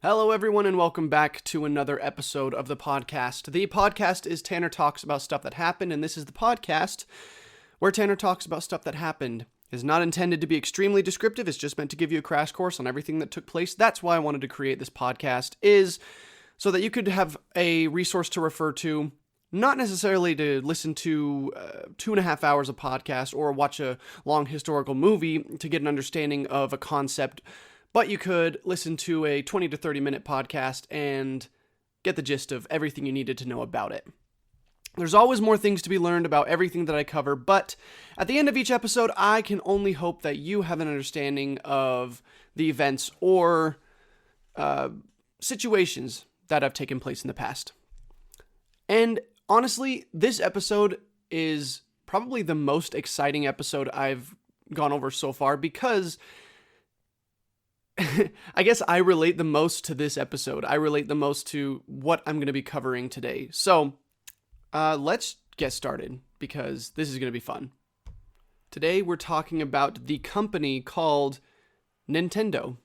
Hello, everyone, and welcome back to another episode of the podcast. The podcast is Tanner Talks About Stuff That Happened, and this is the podcast where Tanner talks about stuff that happened. It is not intended to be extremely descriptive, it's just meant to give you a crash course on everything that took place. That's why I wanted to create this podcast, is so that you could have a resource to refer to, not necessarily to listen to 2.5 hours of podcast or watch a long historical movie to get an understanding of a concept, but you could listen to a 20 to 30 minute podcast and get the gist of everything you needed to know about it. There's always more things to be learned about everything that I cover, but at the end of each episode, I can only hope that you have an understanding of the events or situations that have taken place in the past. And honestly, this episode is probably the most exciting episode I've gone over so far because I guess I relate the most to this episode. I relate the most to what I'm going to be covering today. So, let's get started because this is going to be fun. Today, we're talking about the company called Nintendo.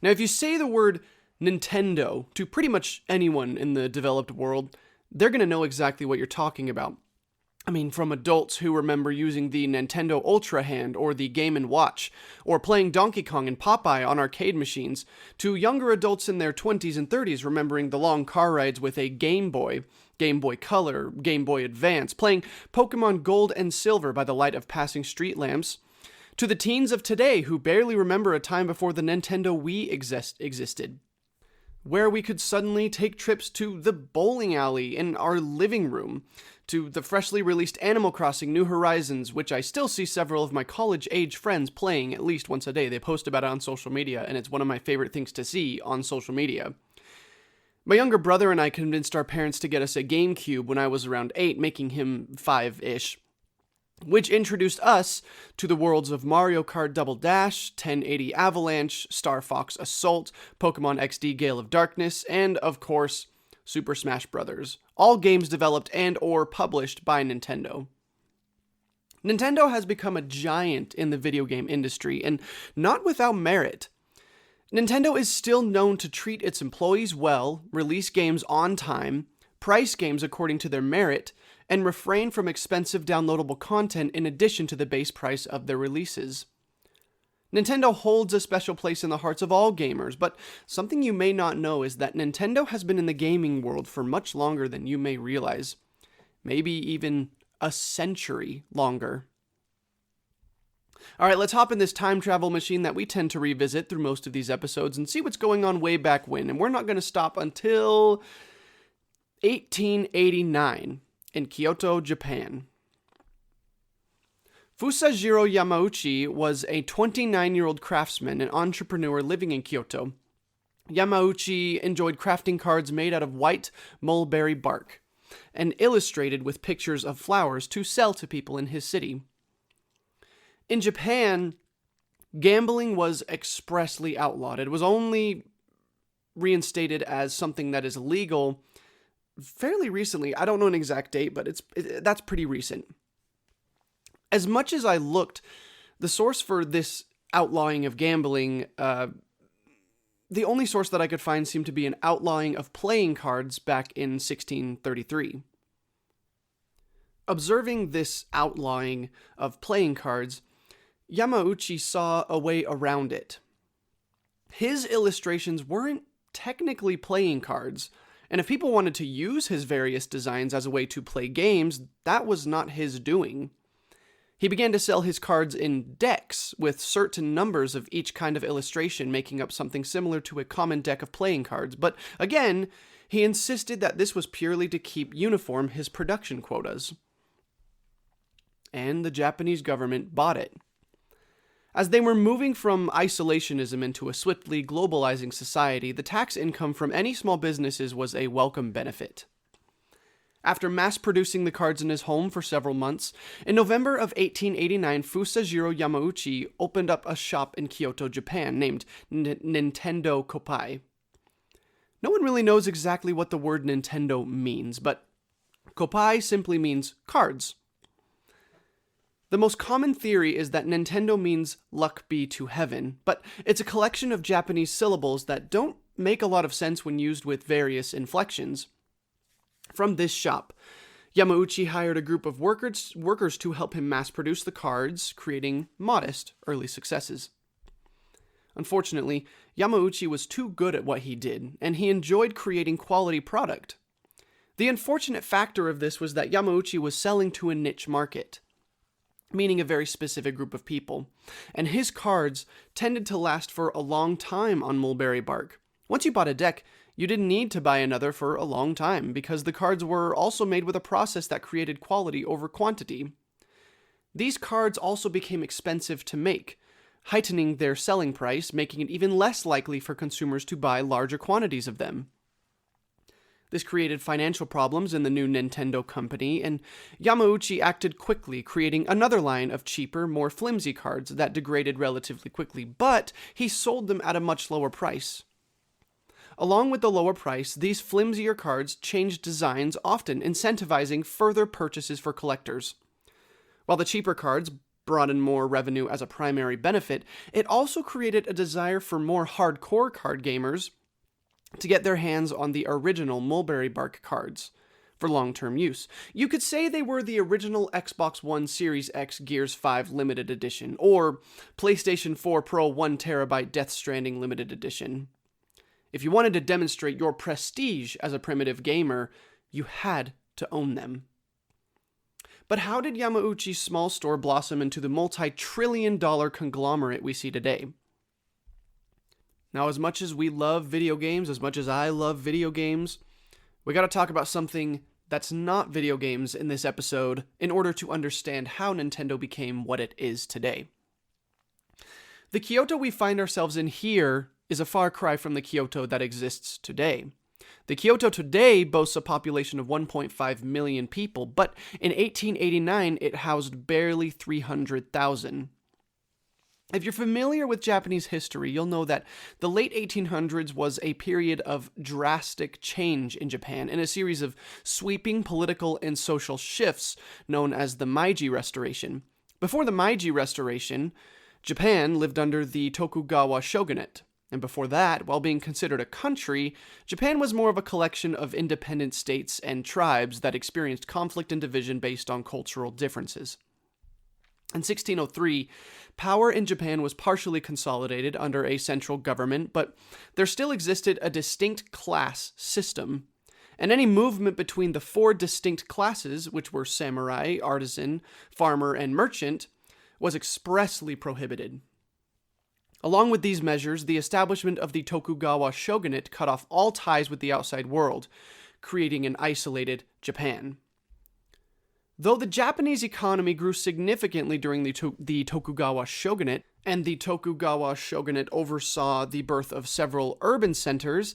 Now, if you say the word Nintendo to pretty much anyone in the developed world, they're going to know exactly what you're talking about. I mean, from adults who remember using the Nintendo Ultra Hand or the Game & Watch, or playing Donkey Kong and Popeye on arcade machines, to younger adults in their 20s and 30s remembering the long car rides with a Game Boy Color, Game Boy Advance, playing Pokemon Gold and Silver by the light of passing street lamps, to the teens of today who barely remember a time before the Nintendo Wii existed, where we could suddenly take trips to the bowling alley in our living room, to the freshly released Animal Crossing New Horizons, which I still see several of my college-age friends playing at least once a day. They post about it on social media, and it's one of my favorite things to see on social media. My younger brother and I convinced our parents to get us a GameCube when I was around 8, making him 5-ish, which introduced us to the worlds of Mario Kart Double Dash, 1080 Avalanche, Star Fox Assault, Pokemon XD Gale of Darkness, and, of course, Super Smash Bros., all games developed and or published by Nintendo. Nintendo has become a giant in the video game industry, and not without merit. Nintendo is still known to treat its employees well, release games on time, price games according to their merit, and refrain from expensive downloadable content in addition to the base price of their releases. Nintendo holds a special place in the hearts of all gamers, but something you may not know is that Nintendo has been in the gaming world for much longer than you may realize. Maybe even a century longer. Alright, let's hop in this time travel machine that we tend to revisit through most of these episodes and see what's going on way back when. And we're not going to stop until 1889 in Kyoto, Japan. Fusajiro Yamauchi was a 29-year-old craftsman and entrepreneur living in Kyoto. Yamauchi enjoyed crafting cards made out of white mulberry bark and illustrated with pictures of flowers to sell to people in his city. In Japan, gambling was expressly outlawed. It was only reinstated as something that is legal fairly recently. I don't know an exact date, but that's pretty recent. As much as I looked, the source for this outlawing of gambling, the only source that I could find seemed to be an outlawing of playing cards back in 1633. Observing this outlawing of playing cards, Yamauchi saw a way around it. His illustrations weren't technically playing cards, and if people wanted to use his various designs as a way to play games, that was not his doing. He began to sell his cards in decks, with certain numbers of each kind of illustration making up something similar to a common deck of playing cards, but again, he insisted that this was purely to keep uniform his production quotas. And the Japanese government bought it. As they were moving from isolationism into a swiftly globalizing society, the tax income from any small businesses was a welcome benefit. After mass-producing the cards in his home for several months, in November of 1889, Fusajiro Yamauchi opened up a shop in Kyoto, Japan, named Nintendo Koppai. No one really knows exactly what the word Nintendo means, but Koppai simply means cards. The most common theory is that Nintendo means luck be to heaven, but it's a collection of Japanese syllables that don't make a lot of sense when used with various inflections. From this shop, Yamauchi hired a group of workers to help him mass produce the cards, creating modest early successes. Unfortunately, Yamauchi was too good at what he did, and he enjoyed creating quality product. The unfortunate factor of this was that Yamauchi was selling to a niche market, meaning a very specific group of people, and his cards tended to last for a long time on mulberry bark. Once you bought a deck, you didn't need to buy another for a long time, because the cards were also made with a process that created quality over quantity. These cards also became expensive to make, heightening their selling price, making it even less likely for consumers to buy larger quantities of them. This created financial problems in the new Nintendo company, and Yamauchi acted quickly, creating another line of cheaper, more flimsy cards that degraded relatively quickly, but he sold them at a much lower price. Along with the lower price, these flimsier cards changed designs, often incentivizing further purchases for collectors. While the cheaper cards brought in more revenue as a primary benefit, it also created a desire for more hardcore card gamers to get their hands on the original mulberry bark cards for long-term use. You could say they were the original Xbox One Series X Gears 5 Limited Edition, or PlayStation 4 Pro 1TB Death Stranding Limited Edition. If you wanted to demonstrate your prestige as a primitive gamer, you had to own them. But how did Yamauchi's small store blossom into the multi-trillion-dollar conglomerate we see today? Now, as much as we love video games, as much as I love video games, we gotta talk about something that's not video games in this episode in order to understand how Nintendo became what it is today. The Kyoto we find ourselves in here is a far cry from the Kyoto that exists today. The Kyoto today boasts a population of 1.5 million people, but in 1889 it housed barely 300,000. If you're familiar with Japanese history, you'll know that the late 1800s was a period of drastic change in Japan in a series of sweeping political and social shifts known as the Meiji Restoration. Before the Meiji Restoration, Japan lived under the Tokugawa shogunate. And before that, while being considered a country, Japan was more of a collection of independent states and tribes that experienced conflict and division based on cultural differences. In 1603, power in Japan was partially consolidated under a central government, but there still existed a distinct class system. And any movement between the four distinct classes, which were samurai, artisan, farmer, and merchant, was expressly prohibited. Along with these measures, the establishment of the Tokugawa shogunate cut off all ties with the outside world, creating an isolated Japan. Though the Japanese economy grew significantly during the Tokugawa shogunate, and the Tokugawa shogunate oversaw the birth of several urban centers,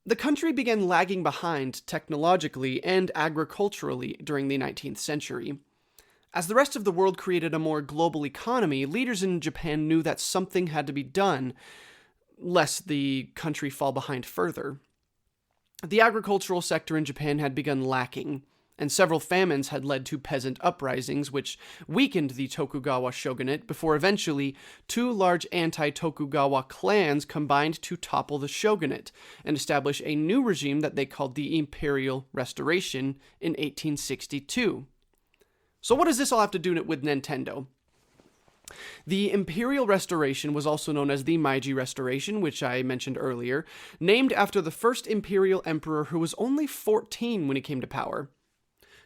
the country began lagging behind technologically and agriculturally during the 19th century. As the rest of the world created a more global economy, leaders in Japan knew that something had to be done, lest the country fall behind further. The agricultural sector in Japan had begun lacking, and several famines had led to peasant uprisings, which weakened the Tokugawa shogunate before eventually two large anti-Tokugawa clans combined to topple the shogunate and establish a new regime that they called the Imperial Restoration in 1862. So what does this all have to do with Nintendo? The Imperial Restoration was also known as the Meiji Restoration, which I mentioned earlier, named after the first imperial emperor who was only 14 when he came to power.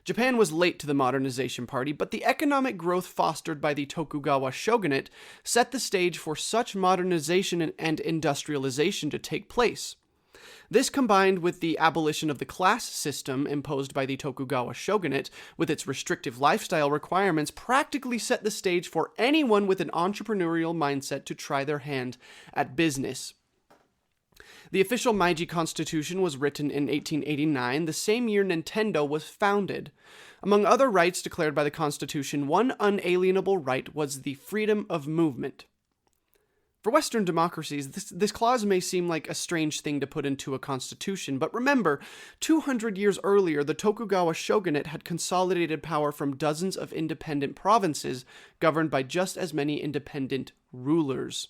Japan was late to the modernization party, but the economic growth fostered by the Tokugawa shogunate set the stage for such modernization and industrialization to take place. This, combined with the abolition of the class system imposed by the Tokugawa shogunate, with its restrictive lifestyle requirements, practically set the stage for anyone with an entrepreneurial mindset to try their hand at business. The official Meiji Constitution was written in 1889, the same year Nintendo was founded. Among other rights declared by the Constitution, one unalienable right was the freedom of movement. For Western democracies, this clause may seem like a strange thing to put into a constitution, but remember, 200 years earlier, the Tokugawa shogunate had consolidated power from dozens of independent provinces governed by just as many independent rulers.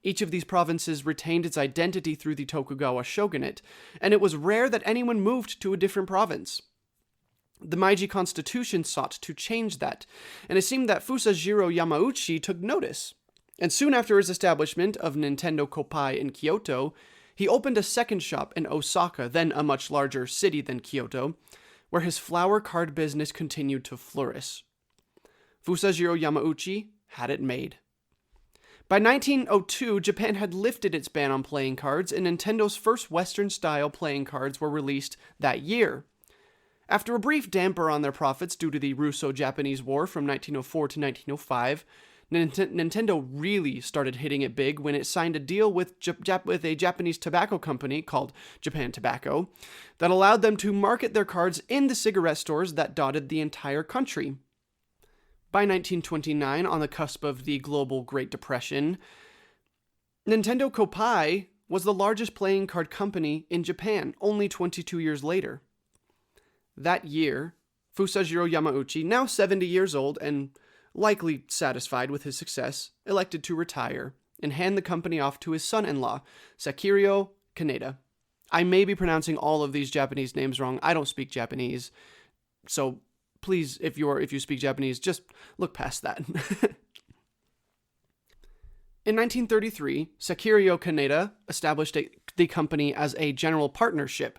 Each of these provinces retained its identity through the Tokugawa shogunate, and it was rare that anyone moved to a different province. The Meiji Constitution sought to change that, and it seemed that Fusajiro Yamauchi took notice. And soon after his establishment of Nintendo Koppai in Kyoto, he opened a second shop in Osaka, then a much larger city than Kyoto, where his flower card business continued to flourish. Fusajiro Yamauchi had it made. By 1902, Japan had lifted its ban on playing cards, and Nintendo's first Western-style playing cards were released that year. After a brief damper on their profits due to the Russo-Japanese War from 1904 to 1905, Nintendo really started hitting it big when it signed a deal with a Japanese tobacco company called Japan Tobacco that allowed them to market their cards in the cigarette stores that dotted the entire country. By 1929, on the cusp of the global Great Depression, Nintendo Koppai was the largest playing card company in Japan, only 22 years later. That year, Fusajiro Yamauchi, now 70 years old and likely satisfied with his success, elected to retire and hand the company off to his son-in-law, Sakirio Kaneda. I may be pronouncing all of these Japanese names wrong. I don't speak Japanese, so please, if you speak Japanese, just look past that. In 1933, Sakirio Kaneda established the company as a general partnership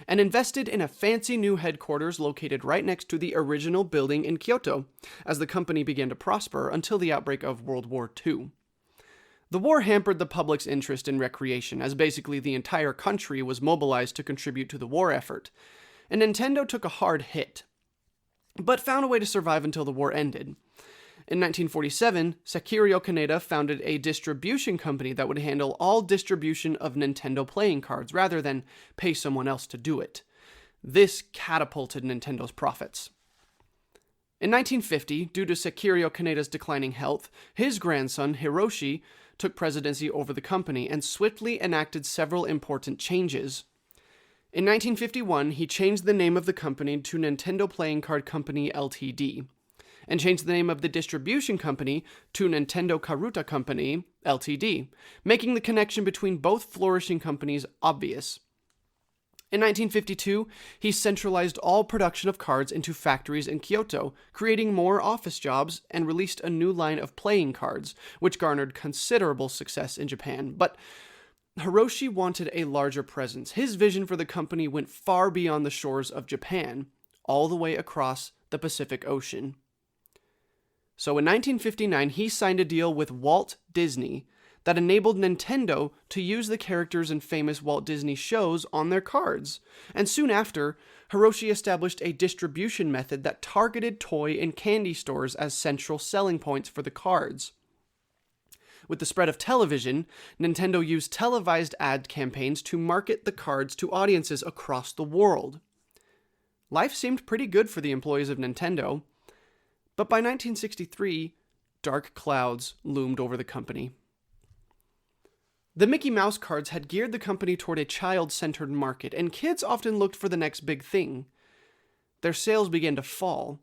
and invested in a fancy new headquarters located right next to the original building in Kyoto, as the company began to prosper until the outbreak of World War II. The war hampered the public's interest in recreation, as basically the entire country was mobilized to contribute to the war effort, and Nintendo took a hard hit, but found a way to survive until the war ended. In 1947, Sakirio Kaneda founded a distribution company that would handle all distribution of Nintendo playing cards rather than pay someone else to do it. This catapulted Nintendo's profits. In 1950, due to Sakirio Kaneda's declining health, his grandson, Hiroshi, took presidency over the company and swiftly enacted several important changes. In 1951, he changed the name of the company to Nintendo Playing Card Company Ltd., and changed the name of the distribution company to Nintendo Karuta Company Ltd., making the connection between both flourishing companies obvious. In 1952, he centralized all production of cards into factories in Kyoto, creating more office jobs, and released a new line of playing cards, which garnered considerable success in Japan. But Hiroshi wanted a larger presence. His vision for the company went far beyond the shores of Japan, all the way across the Pacific Ocean. So in 1959, he signed a deal with Walt Disney that enabled Nintendo to use the characters in famous Walt Disney shows on their cards. And soon after, Hiroshi established a distribution method that targeted toy and candy stores as central selling points for the cards. With the spread of television, Nintendo used televised ad campaigns to market the cards to audiences across the world. Life seemed pretty good for the employees of Nintendo. But by 1963, dark clouds loomed over the company. The Mickey Mouse cards had geared the company toward a child-centered market, and kids often looked for the next big thing. Their sales began to fall.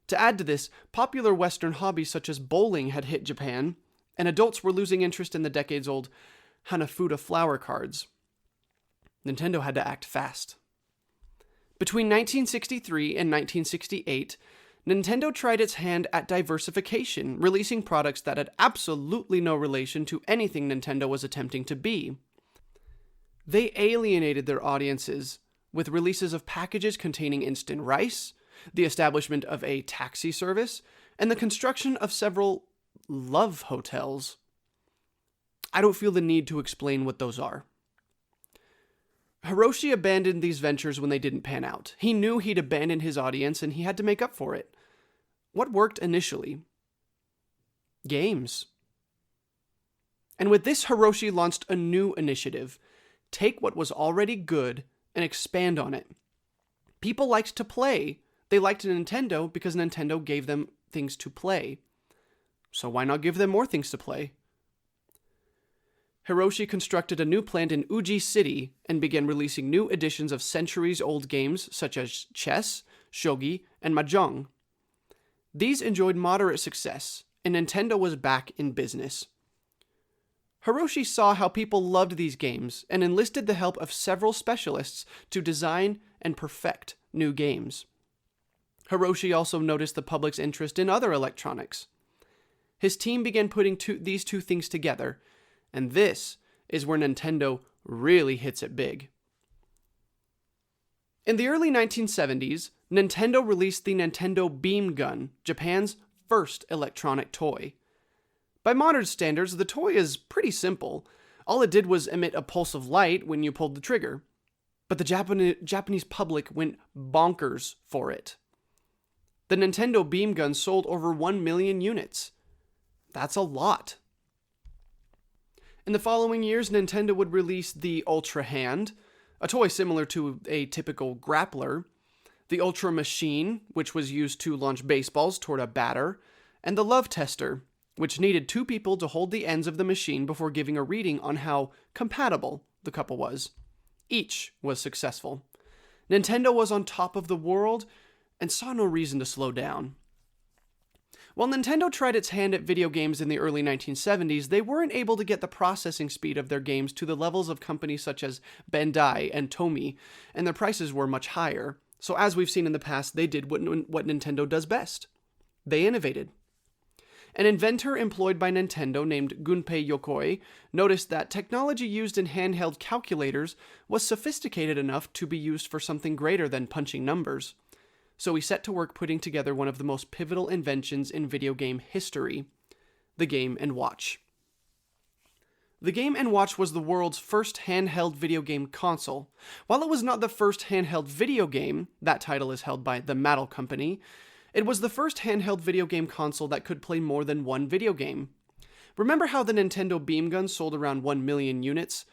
To add to this, popular Western hobbies such as bowling had hit Japan, and adults were losing interest in the decades-old Hanafuda flower cards. Nintendo had to act fast. Between 1963 and 1968, Nintendo tried its hand at diversification, releasing products that had absolutely no relation to anything Nintendo was attempting to be. They alienated their audiences with releases of packages containing instant rice, the establishment of a taxi service, and the construction of several love hotels. I don't feel the need to explain what those are. Hiroshi abandoned these ventures when they didn't pan out. He knew he'd abandoned his audience and he had to make up for it. What worked initially? Games. And with this, Hiroshi launched a new initiative. Take what was already good and expand on it. People liked to play. They liked Nintendo because Nintendo gave them things to play. So why not give them more things to play? Hiroshi constructed a new plant in Uji City and began releasing new editions of centuries-old games such as chess, shogi, and mahjong. These enjoyed moderate success, and Nintendo was back in business. Hiroshi saw how people loved these games and enlisted the help of several specialists to design and perfect new games. Hiroshi also noticed the public's interest in other electronics. His team began putting these two things together, and this is where Nintendo really hits it big. In the early 1970s, Nintendo released the Nintendo Beam Gun, Japan's first electronic toy. By modern standards, the toy is pretty simple. All it did was emit a pulse of light when you pulled the trigger. But the Japanese public went bonkers for it. The Nintendo Beam Gun sold over 1 million units. That's a lot. In the following years, Nintendo would release the Ultra Hand, a toy similar to a typical grappler, the Ultra Machine, which was used to launch baseballs toward a batter, and the Love Tester, which needed two people to hold the ends of the machine before giving a reading on how compatible the couple was. Each was successful. Nintendo was on top of the world and saw no reason to slow down. While Nintendo tried its hand at video games in the early 1970s, they weren't able to get the processing speed of their games to the levels of companies such as Bandai and Tomy, and their prices were much higher. So as we've seen in the past, they did what Nintendo does best. They innovated. An inventor employed by Nintendo named Gunpei Yokoi noticed that technology used in handheld calculators was sophisticated enough to be used for something greater than punching numbers. So he set to work putting together one of the most pivotal inventions in video game history, the Game & Watch. The Game & Watch was the world's first handheld video game console. While it was not the first handheld video game, that title is held by the Mattel Company, it was the first handheld video game console that could play more than one video game. Remember how the Nintendo Beam Gun sold around 1 million units?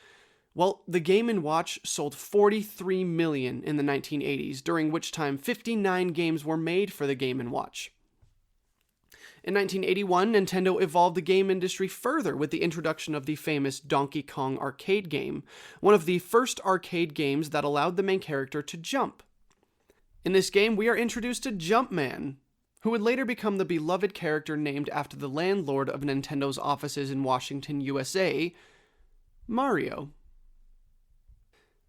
Well, the Game & Watch sold 43 million in the 1980s, during which time 59 games were made for the Game & Watch. In 1981, Nintendo evolved the game industry further with the introduction of the famous Donkey Kong arcade game, one of the first arcade games that allowed the main character to jump. In this game, we are introduced to Jumpman, who would later become the beloved character named after the landlord of Nintendo's offices in Washington, USA, Mario.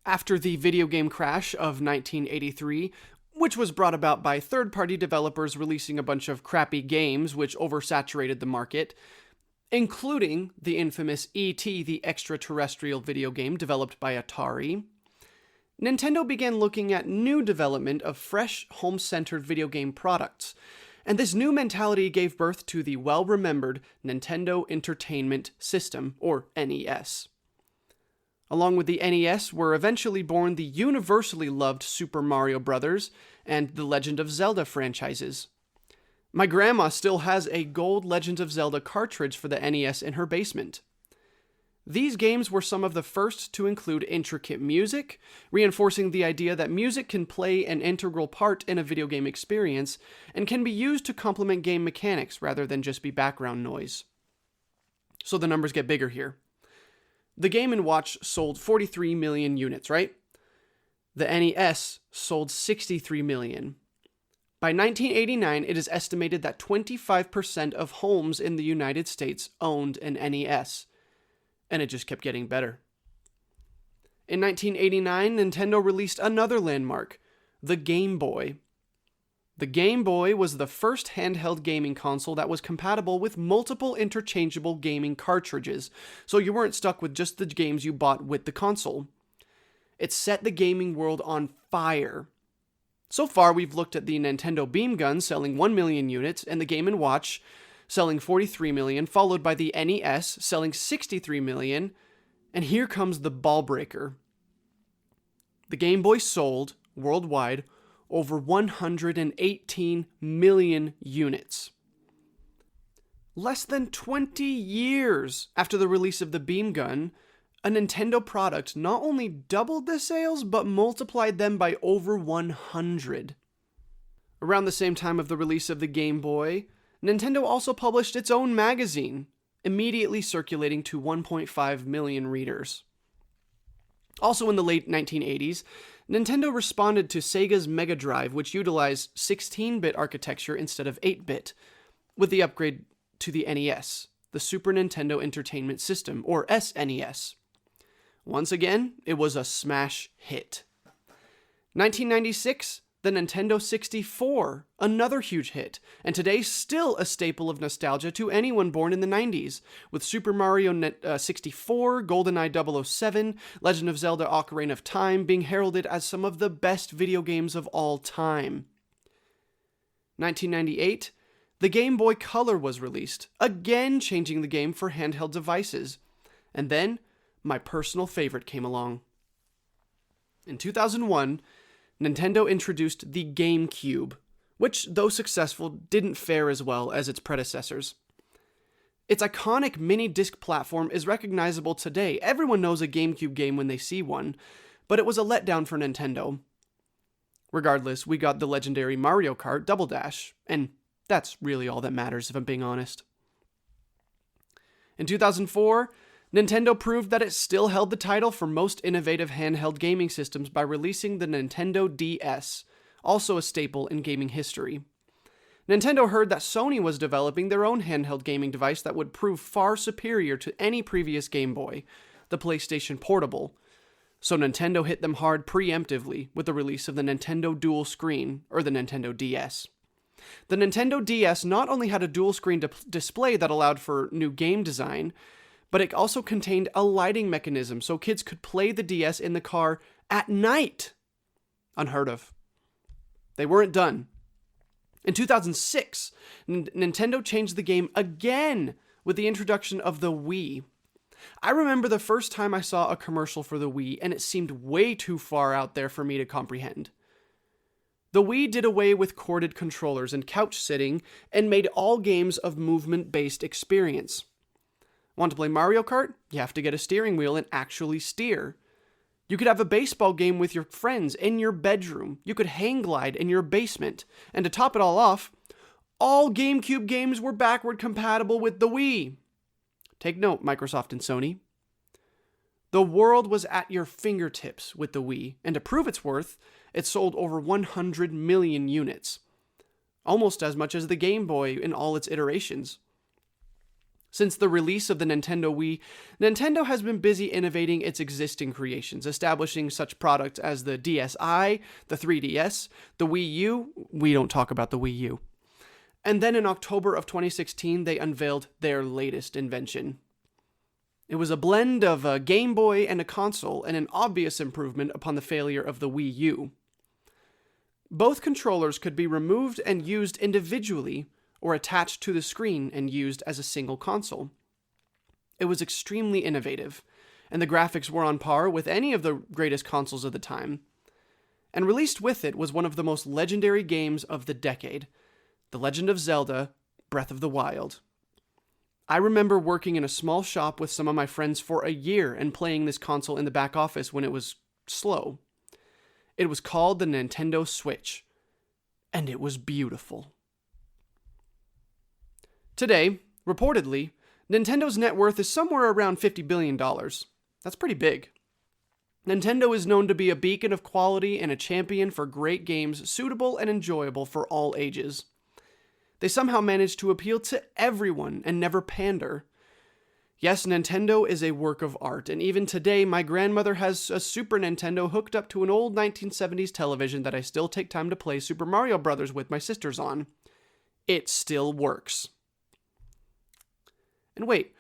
After the video game crash of 1983, which was brought about by third-party developers releasing a bunch of crappy games which oversaturated the market, including the infamous E.T. the Extraterrestrial video game developed by Atari, Nintendo began looking at new development of fresh, home-centered video game products, and this new mentality gave birth to the well-remembered Nintendo Entertainment System, or NES. Along with the NES were eventually born the universally loved Super Mario Bros. And the Legend of Zelda franchises. My grandma still has a gold Legend of Zelda cartridge for the NES in her basement. These games were some of the first to include intricate music, reinforcing the idea that music can play an integral part in a video game experience and can be used to complement game mechanics rather than just be background noise. So the numbers get bigger here. The Game & Watch sold 43 million units, right? The NES sold 63 million. By 1989, it is estimated that 25% of homes in the United States owned an NES. And it just kept getting better. In 1989, Nintendo released another landmark, the Game Boy. The Game Boy was the first handheld gaming console that was compatible with multiple interchangeable gaming cartridges, so you weren't stuck with just the games you bought with the console. It set the gaming world on fire. So far, we've looked at the Nintendo Beam Gun selling 1 million units and the Game & Watch selling 43 million, followed by the NES selling 63 million, and here comes the ball breaker. The Game Boy sold, worldwide, over 118 million units. Less than 20 years after the release of the Beam Gun, a Nintendo product not only doubled the sales, but multiplied them by over 100. Around the same time of the release of the Game Boy, Nintendo also published its own magazine, immediately circulating to 1.5 million readers. Also in the late 1980s, Nintendo responded to Sega's Mega Drive, which utilized 16-bit architecture instead of 8-bit, with the upgrade to the NES, the Super Nintendo Entertainment System, or SNES. Once again, it was a smash hit. 1996, the Nintendo 64, another huge hit, and today still a staple of nostalgia to anyone born in the 90s, with Super Mario 64, GoldenEye 007, Legend of Zelda Ocarina of Time being heralded as some of the best video games of all time. 1998, the Game Boy Color was released, again changing the game for handheld devices. And then, my personal favorite came along. In 2001, Nintendo introduced the GameCube, which, though successful, didn't fare as well as its predecessors. Its iconic mini-disc platform is recognizable today. Everyone knows a GameCube game when they see one, but it was a letdown for Nintendo. Regardless, we got the legendary Mario Kart Double Dash, and that's really all that matters if I'm being honest. In 2004, Nintendo proved that it still held the title for most innovative handheld gaming systems by releasing the Nintendo DS, also a staple in gaming history. Nintendo heard that Sony was developing their own handheld gaming device that would prove far superior to any previous Game Boy, the PlayStation Portable. So Nintendo hit them hard preemptively with the release of the Nintendo Dual Screen, or the Nintendo DS. The Nintendo DS not only had a dual screen display that allowed for new game design, but it also contained a lighting mechanism so kids could play the DS in the car at night. Unheard of. They weren't done. In 2006, Nintendo changed the game again with the introduction of the Wii. I remember the first time I saw a commercial for the Wii, and it seemed way too far out there for me to comprehend. The Wii did away with corded controllers and couch sitting and made all games of movement-based experience. Want to play Mario Kart? You have to get a steering wheel and actually steer. You could have a baseball game with your friends in your bedroom. You could hang glide in your basement. And to top it all off, all GameCube games were backward compatible with the Wii. Take note, Microsoft and Sony. The world was at your fingertips with the Wii, and to prove its worth, it sold over 100 million units. Almost as much as the Game Boy in all its iterations. Since the release of the Nintendo Wii, Nintendo has been busy innovating its existing creations, establishing such products as the DSi, the 3DS, the Wii U. We don't talk about the Wii U. And then in October of 2016, they unveiled their latest invention. It was a blend of a Game Boy and a console, and an obvious improvement upon the failure of the Wii U. Both controllers could be removed and used individually, or attached to the screen and used as a single console. It was extremely innovative, and the graphics were on par with any of the greatest consoles of the time. And released with it was one of the most legendary games of the decade, The Legend of Zelda: Breath of the Wild. I remember working in a small shop with some of my friends for a year and playing this console in the back office when it was slow. It was called the Nintendo Switch, and it was beautiful. Today, reportedly, Nintendo's net worth is somewhere around $50 billion. That's pretty big. Nintendo is known to be a beacon of quality and a champion for great games suitable and enjoyable for all ages. They somehow manage to appeal to everyone and never pander. Yes, Nintendo is a work of art, and even today my grandmother has a Super Nintendo hooked up to an old 1970s television that I still take time to play Super Mario Bros. With my sisters on. It still works. And wait,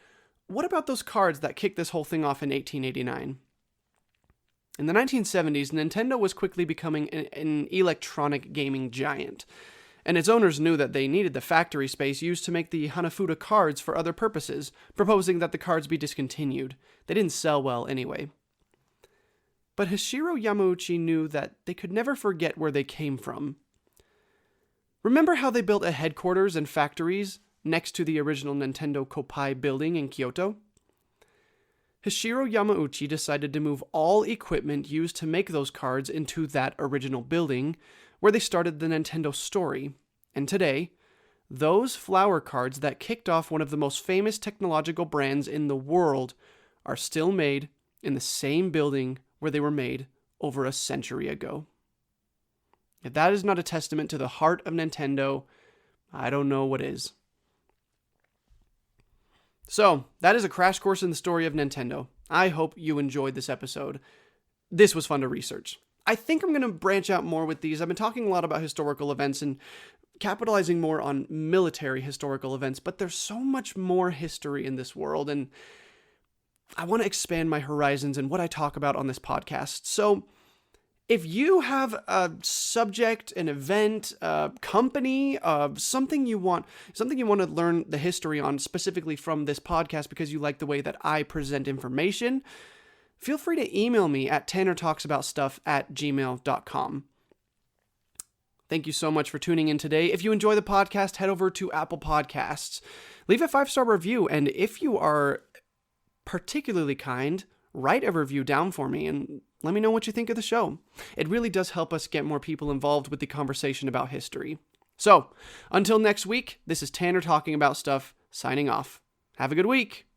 what about those cards that kicked this whole thing off in 1889? In the 1970s, Nintendo was quickly becoming an electronic gaming giant, and its owners knew that they needed the factory space used to make the Hanafuda cards for other purposes, proposing that the cards be discontinued. They didn't sell well anyway. But Hishiro Yamauchi knew that they could never forget where they came from. Remember how they built a headquarters and factories next to the original Nintendo Koppai building in Kyoto? Hishiro Yamauchi decided to move all equipment used to make those cards into that original building, where they started the Nintendo Story, and today, those flower cards that kicked off one of the most famous technological brands in the world are still made in the same building where they were made over a century ago. If that is not a testament to the heart of Nintendo, I don't know what is. So, that is a crash course in the story of Nintendo. I hope you enjoyed this episode. This was fun to research. I think I'm going to branch out more with these. I've been talking a lot about historical events and capitalizing more on military historical events, but there's so much more history in this world, and I want to expand my horizons and what I talk about on this podcast. So, if you have a subject, an event, a company, something you want to learn the history on specifically from this podcast because you like the way that I present information, feel free to email me at tannertalksaboutsstuff@gmail.com. Thank you so much for tuning in today. If you enjoy the podcast, head over to Apple Podcasts. Leave a 5-star review, and if you are particularly kind, write a review down for me and let me know what you think of the show. It really does help us get more people involved with the conversation about history. So, until next week, this is Tanner Talking About Stuff, signing off. Have a good week.